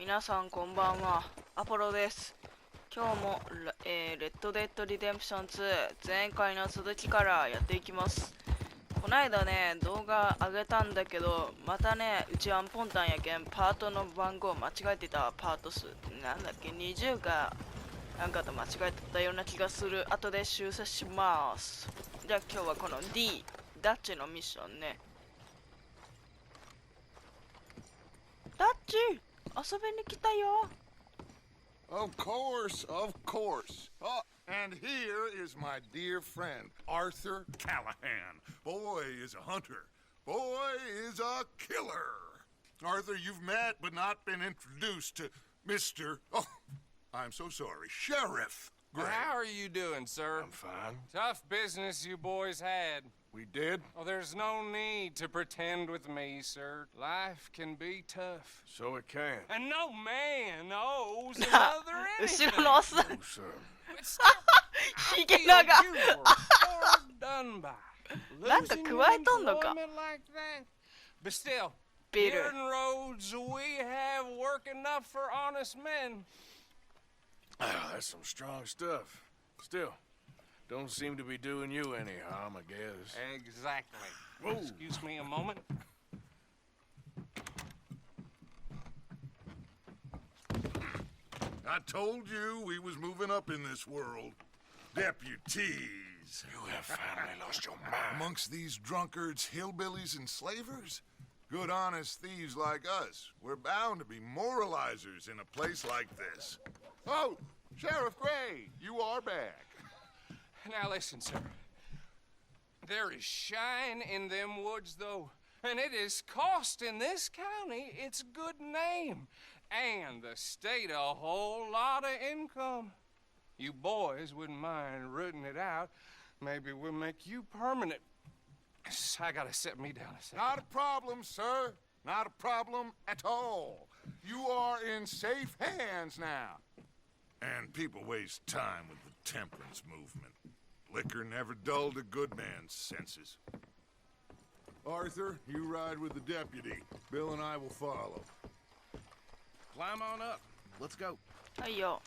皆さんこんばんは、アポロです。今日もレッドデッドリデンプション2前回の続きからやっていきます。こないだね、動画上げたんだけど、またね、うちアンポンタンやけん、パートの番号間違えてた。パート数なんだっけ、20かなんかと間違えてたような気がする。後で修正します。じゃあ今日はこの D ダッチのミッションね。ダッチ遊びに来たよ。Of course, of course. Oh, and here is my dear friend, Arthur Callahan. Boy is a hunter. Boy is a killer. Arthur, you've met but not been introduced to Mr. Oh, I'm so sorry, Sheriff Gray. How are you doing, sir? I'm fine. Tough business you boys had. We did? Oh, there's no need to pretend with me, sir. Life can be tough. So it can. And no man owes another anything. 後ろのオス No, sir. It's ヒゲ長 you were hard done by. なんか Losing 加えとん your のか employment like that. But still, Peter. here in Rhodes, we have work enough for honest men. Ah, that's some strong stuff. Still, don't seem to be doing you any harm, I guess. Exactly. Whoa. Excuse me a moment. I told you we was moving up in this world. Deputies. You have finally lost your mind. Amongst these drunkards, hillbillies, and slavers? Good honest thieves like us. We're bound to be moralizers in a place like this. Oh, Sheriff Gray, you are back. Now listen, sir. There is shine in them woods, though, and it is costing this county its good name, and the state a whole lot of income. You boys wouldn't mind rooting it out. Maybe we'll make you permanent. I gotta set me down a second. Not a problem, sir. Not a problem at all. You are in safe hands now. And people waste time with the temperance movement. Liquor never dulled a good man's senses. Arthur, you ride with the deputy. Bill and I will follow. Climb on up. Let's go. はいよ。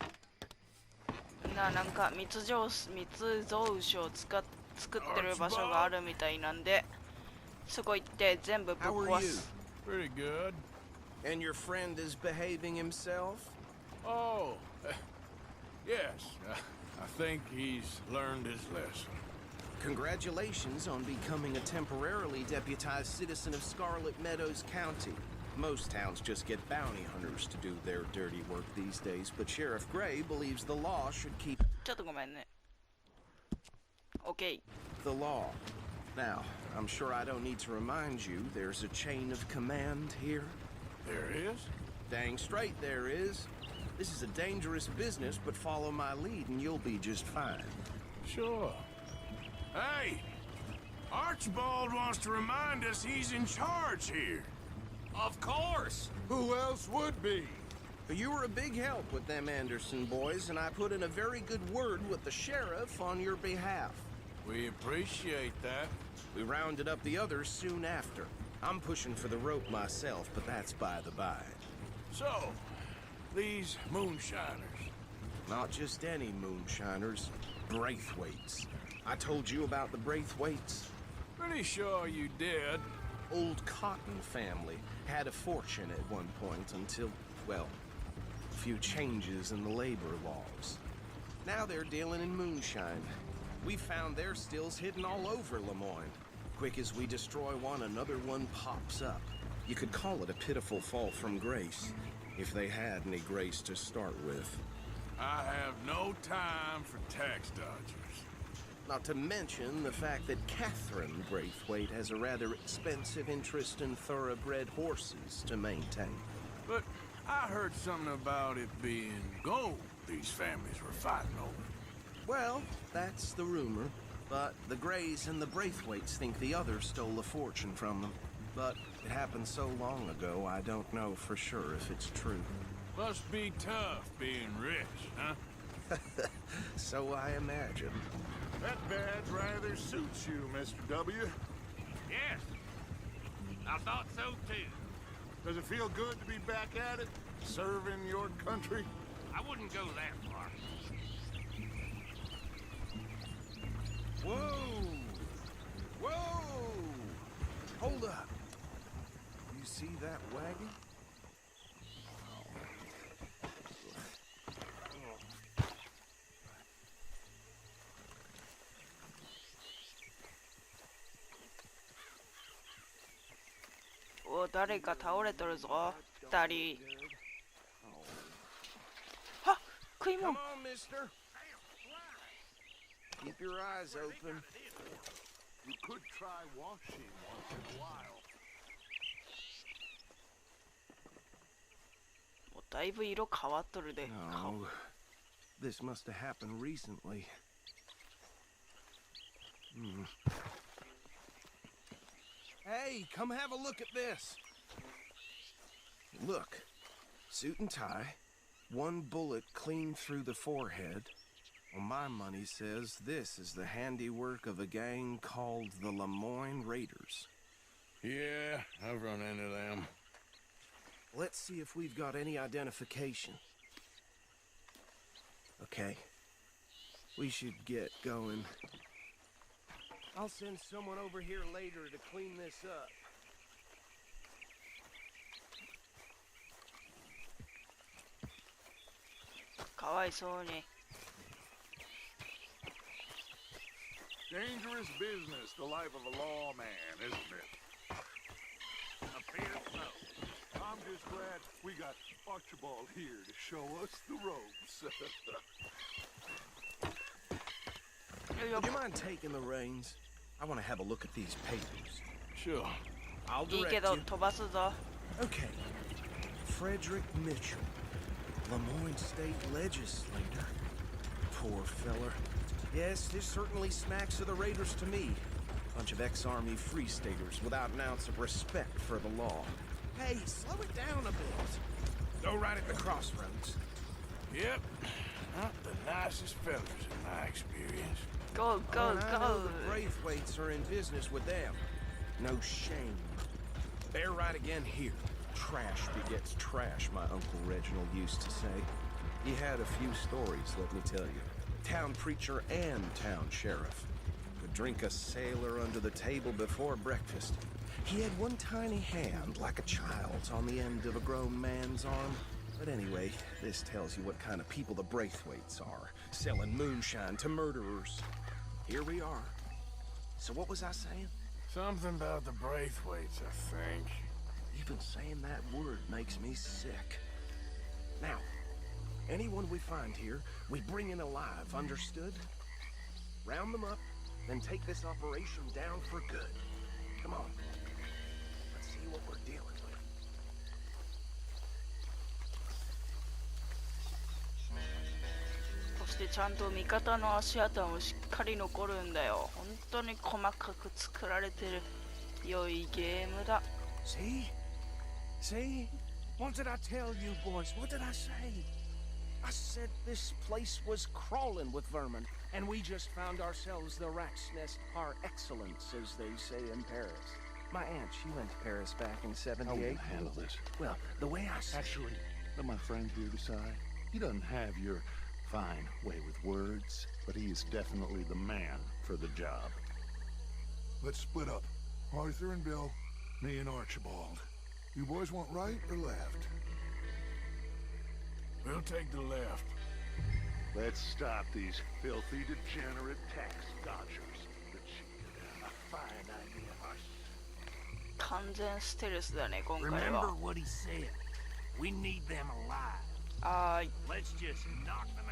なんか密造酒を作ってる場所があるみたいなんで、そこ行って全部ぶっ How are 壊 you? す。 Pretty good. And your friend is behaving himself? Oh, yes. I think he's learned his lesson. Congratulations on becoming a temporarily deputized citizen of Scarlet Meadows County. Most towns just get bounty hunters to do their dirty work these days, but Sheriff Gray believes the law should keep ちょっとごめんね。OK。 the law. Now, I'm sure I don't need to remind you there's a chain of command here. There is? Dang straight there is. This is a dangerous business, but follow my lead and you'll be just fine. Sure. Hey! Archibald wants to remind us he's in charge here. Of course. Who else would be? You were a big help with them Anderson boys, and I put in a very good word with the sheriff on your behalf. We appreciate that. We rounded up the others soon after. I'm pushing for the rope myself, but that's by the by. So, these moonshiners. Not just any moonshiners, Braithwaites. I told you about the Braithwaites. Pretty sure you did. Old Cotton family had a fortune at one point until, well, a few changes in the labor laws. Now they're dealing in moonshine. We found their stills hidden all over Lemoyne. Quick as we destroy one, another one pops up. You could call it a pitiful fall from grace, if they had any grace to start with. I have no time for tax dodgers. Not to mention the fact that Catherine Braithwaite has a rather expensive interest in thoroughbred horses to maintain. But I heard something about it being gold these families were fighting over. Well, that's the rumor. But the Grays and the Braithwaites think the others stole a fortune from them. But it happened so long ago, I don't know for sure if it's true. Must be tough being rich, huh? So I imagine. That badge rather suits you, Mr. W. Yes. I thought so too. Does it feel good to be back at it? Serving your country? I wouldn't go that far. Whoa! Whoa! Hold up. You see that wagon?お、誰か倒れとるぞ。二人。はっ、食いもん。 Come on, mister. Keep your eyes open. You could try washing once in a while. もうだいぶ色変わっとるで。 No. This must have happened recently. Hey, come have a look at this. Look. Suit and tie. One bullet clean through the forehead. Well, my money says this is the handiwork of a gang called the Lemoyne Raiders. Yeah, I've run into them. Let's see if we've got any identification. Okay. We should get going. I'll send someone over here later to clean this up. かわいそうに。 Dangerous business, the life of a lawman, isn't it? Appears so. I'm just glad we got Archibald here to show us the ropes. Would you mind taking the reins? I want to have a look at these papers. Sure. I'll いい direct けど you. 飛ばすぞ。 Okay. Frederick Mitchell, Lemoyne State Legislator. Poor feller. Yes, this certainly smacks of the Raiders to me. Bunch of ex-Army Free Staters without an ounce of respect for the law. Hey, slow it down a bit. Go right at the crossroads. Yep. Not the nicest fellas in my experience. Go, go, Oh, and I know go. the Braithwaites are in business with them. No shame. They're right again here. Trash begets trash, my Uncle Reginald used to say. He had a few stories, let me tell you. Town preacher and town sheriff. Could drink a sailor under the table before breakfast. He had one tiny hand, like a child's, on the end of a grown man's arm. But anyway, this tells you what kind of people the Braithwaites are. Selling moonshine to murderers. Here we are. So what was I saying? Something about the Braithwaites, I think. Even saying that word makes me sick. Now, anyone we find here, we bring in alive, understood? Round them up, then take this operation down for good. Come on. Let's see what we're dealing with. そしてちゃんと味方の足跡もしっかり残るんだよ。本当に細かく作られてる良いゲームだ。 See? See? What did I tell you, boys? What did I say? I said this place was crawling with vermin, and we just found ourselves the rat's nest par excellence, as they say in Paris. My aunt, she went to Paris back in '78. How will you handle this? Well, the way I see Actually, let my friend here decide. He doesn't have your fine way with words, but he is definitely the man for the job. Let's split up. Arthur and Bill, me and Archibald. You boys want right or left? We'll take the left. Let's stop these filthy, degenerate tax dodgers. The chief, a fine idea. 完全ステルスだね、今回 Remember は。 what he said. We need them alive. あーい。 Let's just knock them.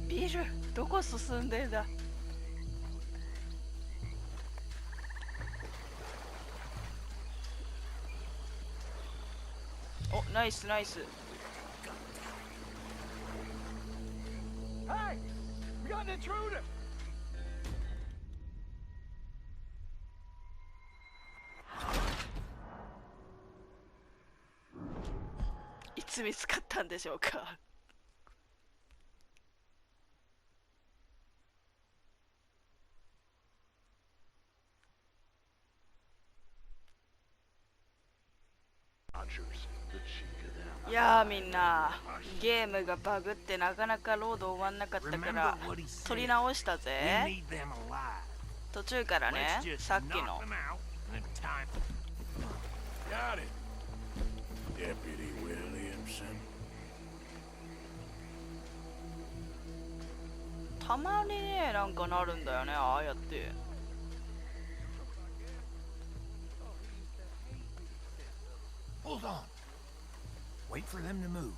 ビル、どこ進んでんだ。お、ナイスナイス。 Hey! We got an intruder! いつ見つかったんでしょうか。The cheek of them. いやーみんな、ゲームがバグってなかなかロード終わんなかったから Remember what he said. 取り直した We ぜ。 need them alive. 途中からね Let's just さっき knock の them out and time. Got it. Deputy Williamson. たまにねなんかなるんだよね、ああやって。 Hold on. Wait for them to move.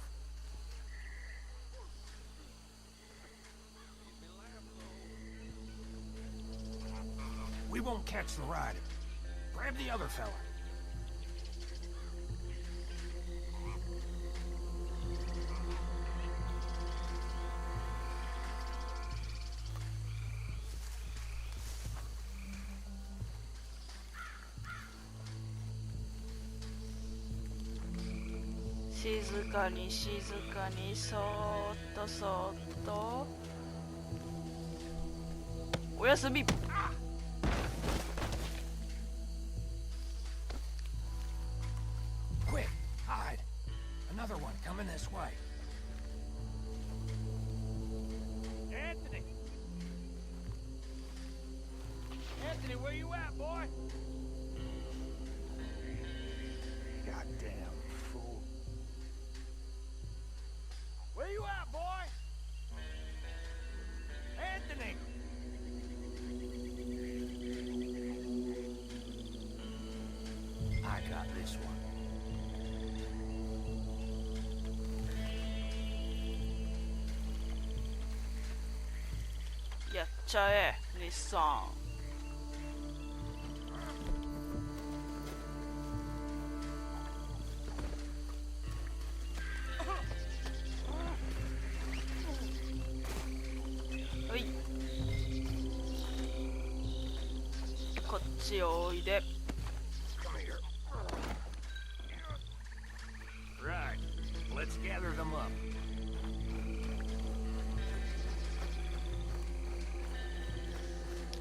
We won't catch the rider. Grab the other fella.静かに静かにそーっとそーっとおやすみ。 Quick, hide. Another one coming this way. Anthony! Anthony, where you at, boy? Goddamn fool. Where you at, boy? Anthony! I got this one.やっちゃえ日産。 ほいこっちおいで。 Right. Let's gather them up.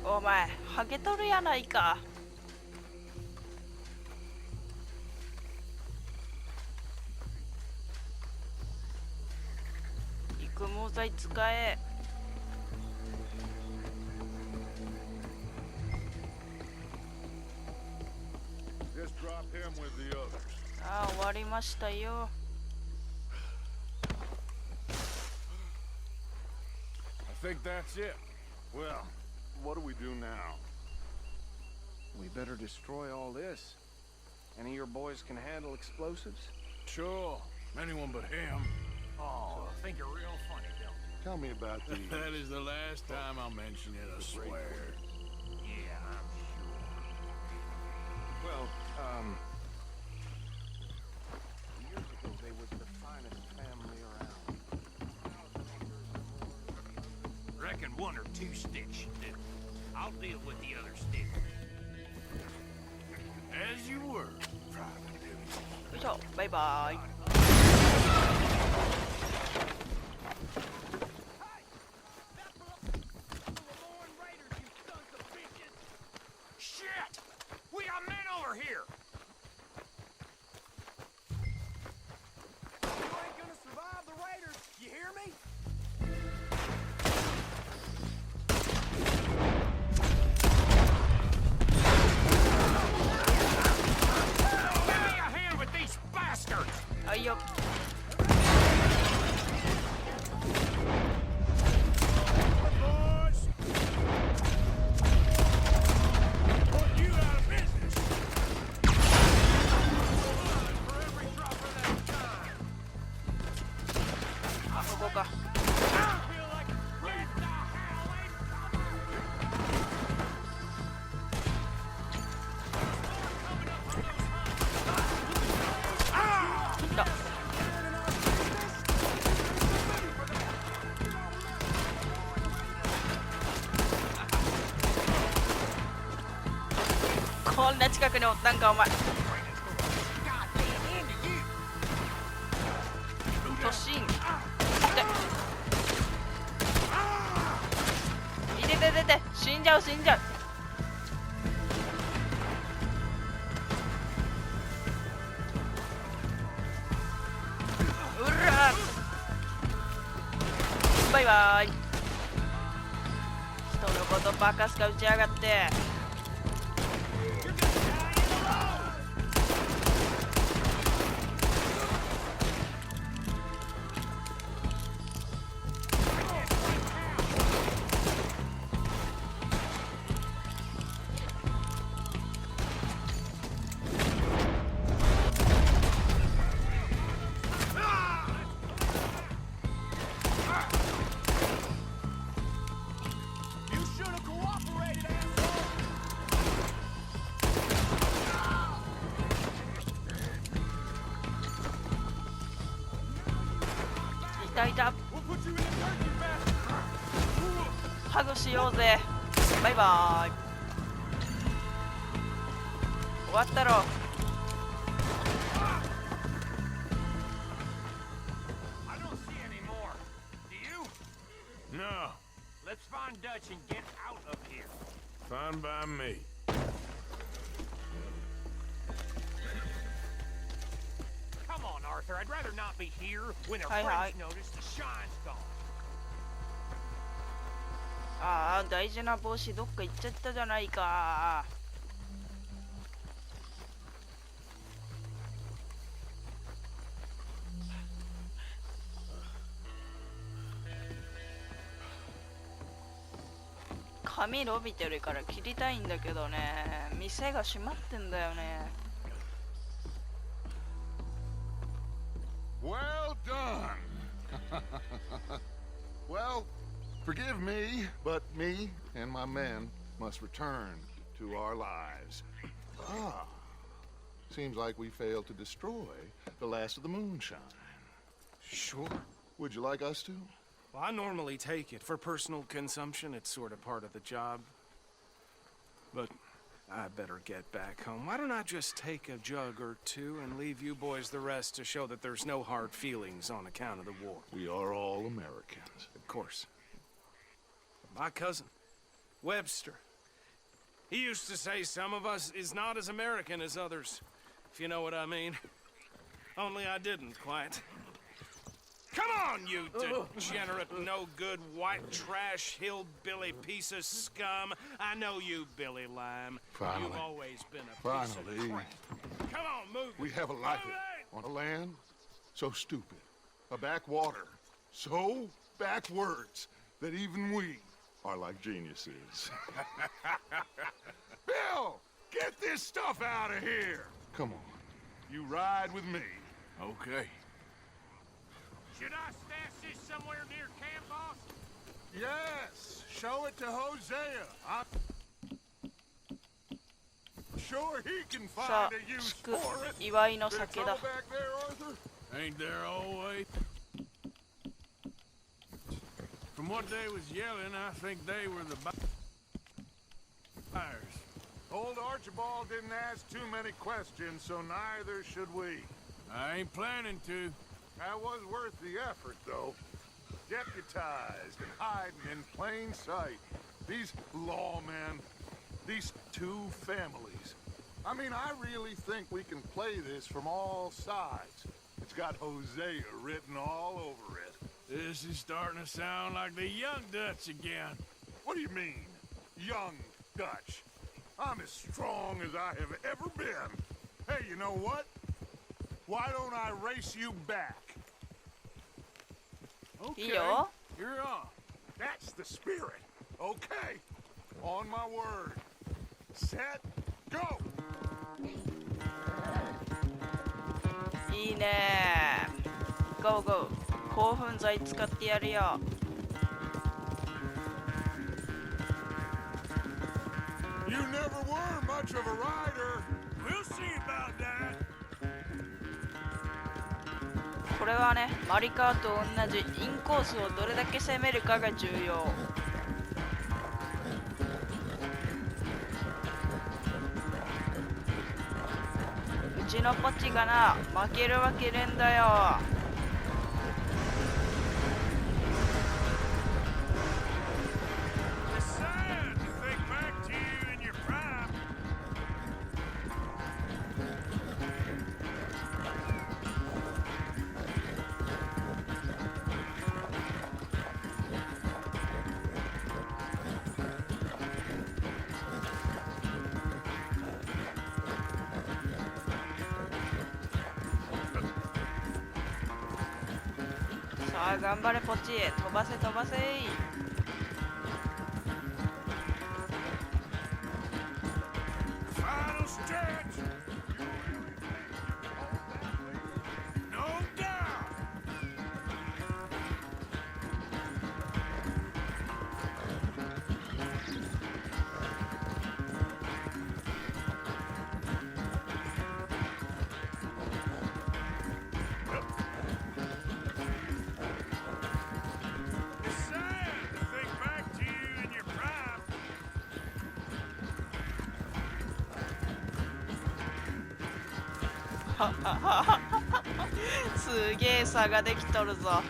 お前ハゲとるやないか。育毛剤使え。 Just drop him with the others. ああ終わりましたよ。 I think that's it. Well, what do we do now? We better destroy all this. Any of your boys can handle explosives? Sure. Anyone but him. Oh, I think you're real funny, don't you? Tell me about the... That is the last time I'll mention it, I swear. Yeah, I'm sure. Well, years ago they was the finest family around. Reckon one or two sticks should do. I'll deal with the other stick. As you were, Private Billy. よいしょバイバイ。 Shit! We got men over here! You ain't gonna survive the raiders, you hear me? Give me a hand with these bastards! はいよ。 Boys! Put you out of business! For every drop of that time! あここか。 I feel like where the hell ain't coming? いった。 こんな近くにおったんかお前。 突進。いてててて死んじゃう死んじゃう。バイ。人のことバカすか打ちやがって。いた。ハグしようぜ。バイバーイ。終わったろ。No, Let's find Dutch and get out of here. fine by me. Come on, Arthur. I'd rather not be here when our Hi, hi. friends notice the shine's gone. ああ、大事な帽子どっか行っちゃったじゃないか。髪伸びてるから切りたいんだけどね、店が閉まってんだよね。Well done. Well, forgive me, but me and my men must return to our lives. Ah, seems like we failed to destroy the last of the moonshine. Sure. Would you like us to? Well, I normally take it. For personal consumption, it's sort of part of the job. But I better get back home. Why don't I just take a jug or two and leave you boys the rest to show that there's no hard feelings on account of the war? We are all Americans. Of course. My cousin, Webster, he used to say some of us is not as American as others, if you know what I mean. Only I didn't quite. Come on, you degenerate, no-good, white trash, hillbilly piece of scum. I know you, Billy Lime. Finally. You've always been a piece of Finally. crap. Come on, move We it. have a life Move it! on a land so stupid, a backwater so backwards that even we are like geniuses. Bill, get this stuff out of here. Come on, you ride with me. Okay. Should I stash this somewhere near camp, boss? Yes, show it to Hosea. I'm sure he can さ find あ a use 祝 for it. 祝いの It's 酒 all だ。 back there, Arthur. Ain't there always? From what they was yelling, I think they were the buyers. Old Archibald didn't ask too many questions, so neither should we. I ain't planning to. That was worth the effort, though. Deputized and hiding in plain sight. These lawmen, these two families. I mean, I really think we can play this from all sides. It's got Hosea written all over it. This is starting to sound like the young Dutch again. What do you mean, young Dutch? I'm as strong as I have ever been. Hey, you know what? Why don't I race you back? Okay, いいよ。 you're on. That's the spirit. Okay. On my word. Set, go! いいねー。ゴーゴー。興奮剤使ってやるよ。You never were much of a rider. We'll see about that. これはね、マリカーと同じインコースをどれだけ攻めるかが重要。うちのポチがな、負けるわけねえんだよ。It's sad to think back to you in your prime. さあ頑張れポチ、飛ばせ飛ばせ。 Final stretch. No doubt. It's sad to think back to you in your prime. すげえ差ができとるぞ。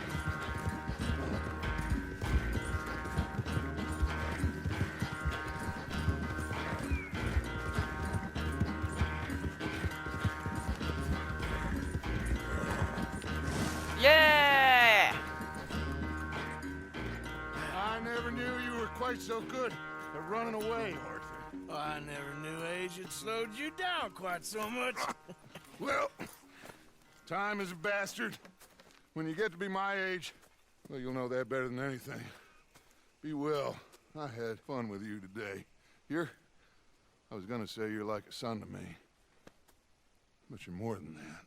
イエーイ。 I never knew you were quite so good at running away, Arthur. I never knew age had slowed you down quite so much. Well, time is a bastard. When you get to be my age, well, you'll know that better than anything. Be well. I had fun with you today. I was gonna say you're like a son to me. But you're more than that.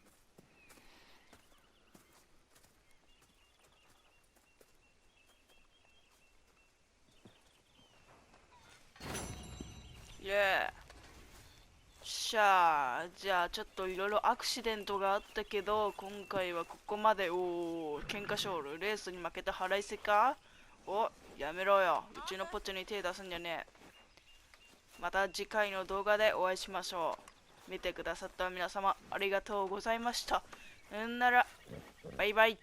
Yeah. しゃあ、じゃあちょっといろいろアクシデントがあったけど、今回はここまで。おー、喧嘩勝負、レースに負けた腹いせか。お、やめろよ、うちのポチに手出すんじゃねえ。また次回の動画でお会いしましょう。見てくださった皆様ありがとうございました。んならバイバイ。